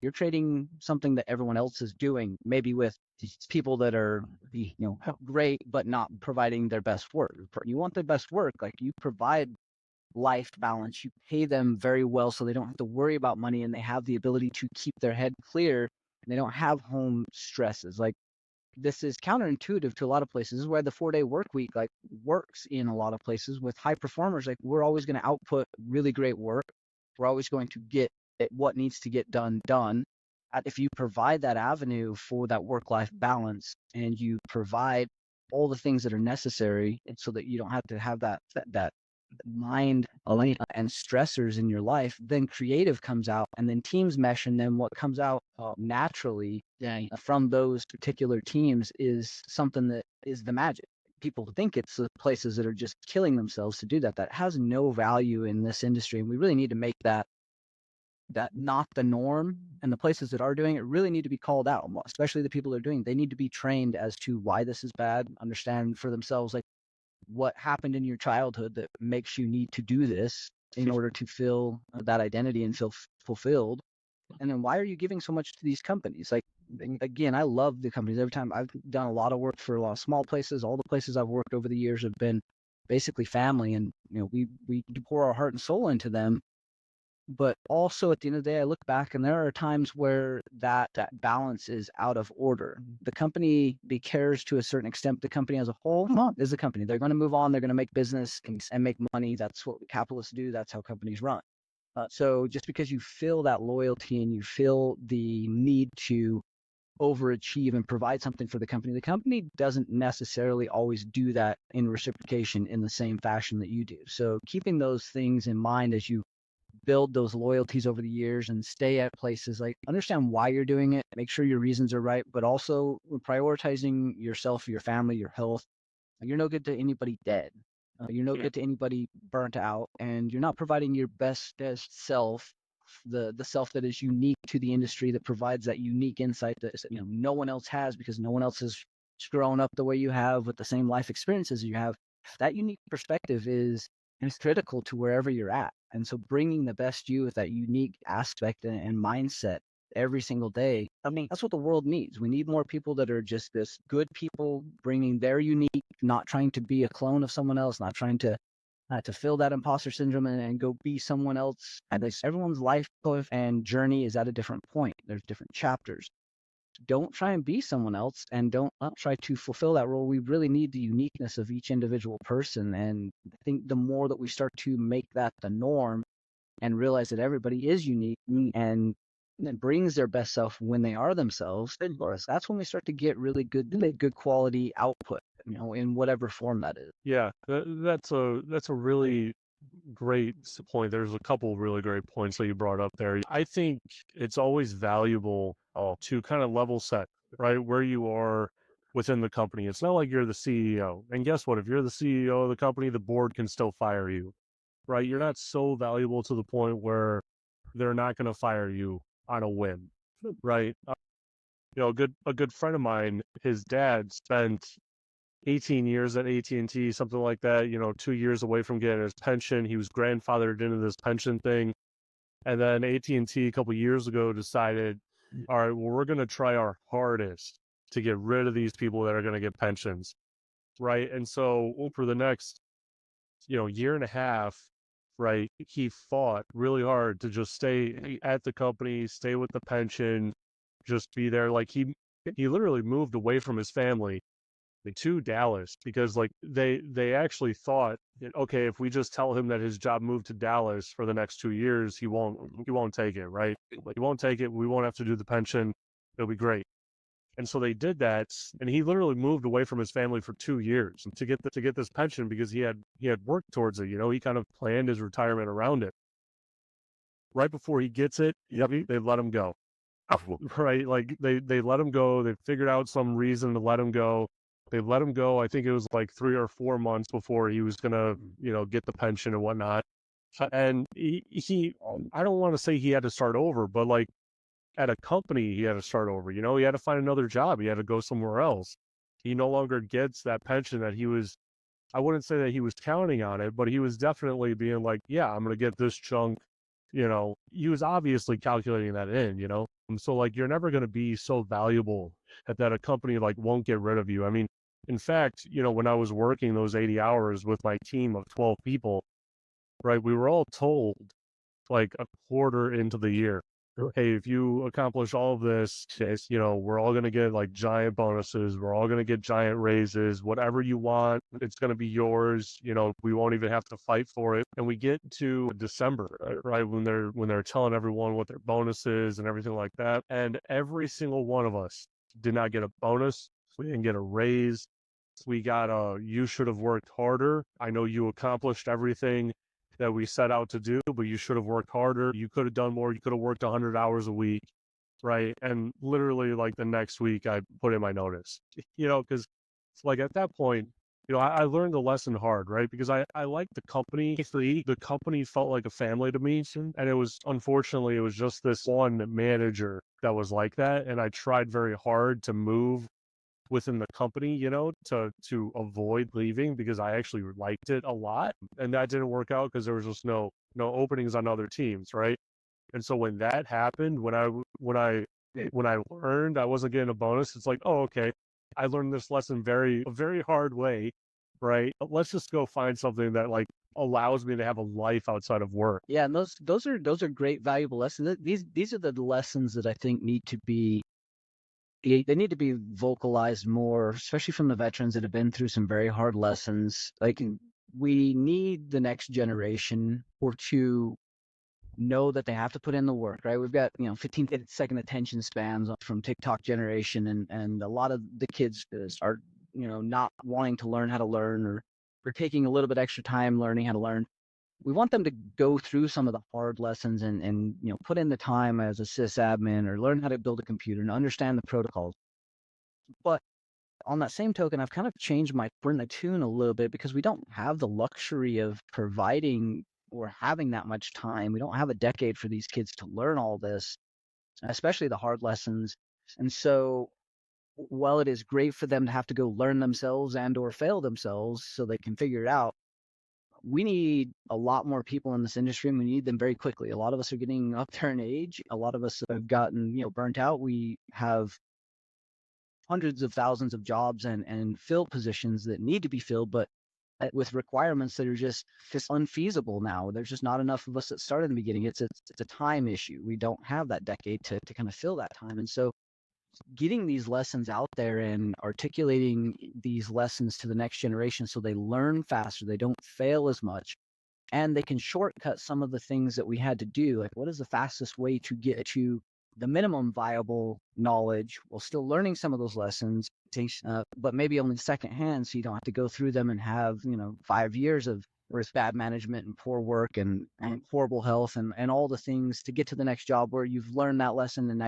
You're trading something that everyone else is doing, maybe with people that are, great, but not providing their best work. You want their best work, like you provide life balance. You pay them very well so they don't have to worry about money and they have the ability to keep their head clear and they don't have home stresses. Like this is counterintuitive to a lot of places. This is why the 4-day work week like works in a lot of places with high performers. Like we're always going to output really great work. We're always going to get what needs to get done. If you provide that avenue for that work-life balance and you provide all the things that are necessary so that you don't have to have that mind and stressors in your life, then creative comes out and then teams mesh. And then what comes out naturally from those particular teams is something that is the magic. People think it's the places that are just killing themselves to do that. That has no value in this industry. And we really need to make that not the norm. And the places that are doing it really need to be called out, especially the people that are doing it. They need to be trained as to why this is bad, understand for themselves, like what happened in your childhood that makes you need to do this in order to feel that identity and feel fulfilled. And then why are you giving so much to these companies? Like, again, I love the companies. Every time I've done a lot of work for a lot of small places, all the places I've worked over the years have been basically family. And, we pour our heart and soul into them. But also at the end of the day, I look back and there are times where that balance is out of order. The company cares to a certain extent. The company as a whole is a company. They're going to move on. They're going to make business and make money. That's what capitalists do. That's how companies run. So just because you feel that loyalty and you feel the need to overachieve and provide something for the company doesn't necessarily always do that in reciprocation in the same fashion that you do. So keeping those things in mind as you build those loyalties over the years and stay at places, like understand why you're doing it, make sure your reasons are right, but also prioritizing yourself, your family, your health. You're no good to anybody dead. You're no good to anybody burnt out, and you're not providing your best self, the self that is unique to the industry, that provides that unique insight that no one else has, because no one else has grown up the way you have with the same life experiences you have. That unique perspective is critical to wherever you're at. And so bringing the best you with that unique aspect and mindset every single day, I mean, that's what the world needs. We need more people that are just this good people, bringing their unique, not trying to be a clone of someone else, not trying to fill that imposter syndrome and go be someone else. And everyone's life and journey is at a different point. There's different chapters. Don't try and be someone else, and don't try to fulfill that role. We really need the uniqueness of each individual person. And I think the more that we start to make that the norm and realize that everybody is unique and brings their best self when they are themselves, that's when we start to get really good quality output, in whatever form that is. Yeah, that's a really great point. There's a couple really great points that you brought up there. I think it's always valuable to kind of level set, right, where you are within the company. It's not like you're the CEO. And guess what? If you're the CEO of the company, the board can still fire you, right? You're not so valuable to the point where they're not going to fire you on a whim, right? A good friend of mine, his dad spent 18 years at AT&T, something like that, 2 years away from getting his pension. He was grandfathered into this pension thing. And then AT&T a couple of years ago decided, all right, well, we're going to try our hardest to get rid of these people that are going to get pensions, right? And so for the next, year and a half, right, he fought really hard to just stay at the company, stay with the pension, just be there. Like he literally moved away from his family to Dallas because like they actually thought, okay, if we just tell him that his job moved to Dallas for the next 2 years, he won't take it, right? Like, he won't take it. We won't have to do the pension. It'll be great. And so they did that, and he literally moved away from his family for 2 years to get this pension because he had worked towards it. He kind of planned his retirement around it. Right before he gets it, they let him go. Right, like they let him go. They figured out some reason to let him go. They let him go. I think it was like 3 or 4 months before he was gonna, get the pension and whatnot. And he I don't want to say he had to start over, but like at a company, he had to start over. He had to find another job. He had to go somewhere else. He no longer gets that pension that he was. I wouldn't say that he was counting on it, but he was definitely being like, yeah, I'm gonna get this chunk he was obviously calculating that in, so like you're never going to be so valuable that a company like won't get rid of you. I mean, in fact, when I was working those 80 hours with my team of 12 people, right, we were all told like a quarter into the year, hey, if you accomplish all of this, we're all going to get like giant bonuses. We're all going to get giant raises. Whatever you want, it's going to be yours. We won't even have to fight for it. And we get to December, right, when they're telling everyone what their bonus is and everything like that. And every single one of us did not get a bonus. We didn't get a raise. We got you should have worked harder. I know you accomplished everything that we set out to do, but you should have worked harder. You could have done more. You could have worked 100 hours a week, right? And literally, like the next week, I put in my notice, because like at that point, I learned the lesson hard, right? Because I liked the company. The company felt like a family to me. And unfortunately, it was just this one manager that was like that. And I tried very hard to move within the company, to avoid leaving because I actually liked it a lot. And that didn't work out because there was just no openings on other teams, right? And so when that happened, when I learned I wasn't getting a bonus, it's like, oh, okay, I learned this lesson a very hard way, right? Let's just go find something that like allows me to have a life outside of work. Yeah, and those are great, valuable lessons. These are the lessons that I think they need to be vocalized more, especially from the veterans that have been through some very hard lessons. Like we need the next generation or to know that they have to put in the work, right? We've got 15-second attention spans from TikTok generation, and a lot of the kids are not wanting to learn how to learn, or taking a little bit extra time learning how to learn. We want them to go through some of the hard lessons and put in the time as a sysadmin or learn how to build a computer and understand the protocols. But on that same token, I've kind of changed my tune a little bit because we don't have the luxury of providing or having that much time. We don't have a decade for these kids to learn all this, especially the hard lessons. And so while it is great for them to have to go learn themselves and or fail themselves so they can figure it out, we need a lot more people in this industry, and we need them very quickly. A lot of us are getting up there in age. A lot of us have gotten, burnt out. We have hundreds of thousands of jobs and fill positions that need to be filled, but with requirements that are just unfeasible now. There's just not enough of us that started in the beginning. It's a time issue. We don't have that decade to kind of fill that time. And so getting these lessons out there and articulating these lessons to the next generation so they learn faster, they don't fail as much, and they can shortcut some of the things that we had to do. Like, what is the fastest way to get to the minimum viable knowledge while still learning some of those lessons, but maybe only secondhand, so you don't have to go through them and have 5 years of with bad management and poor work and horrible health and all the things to get to the next job where you've learned that lesson and now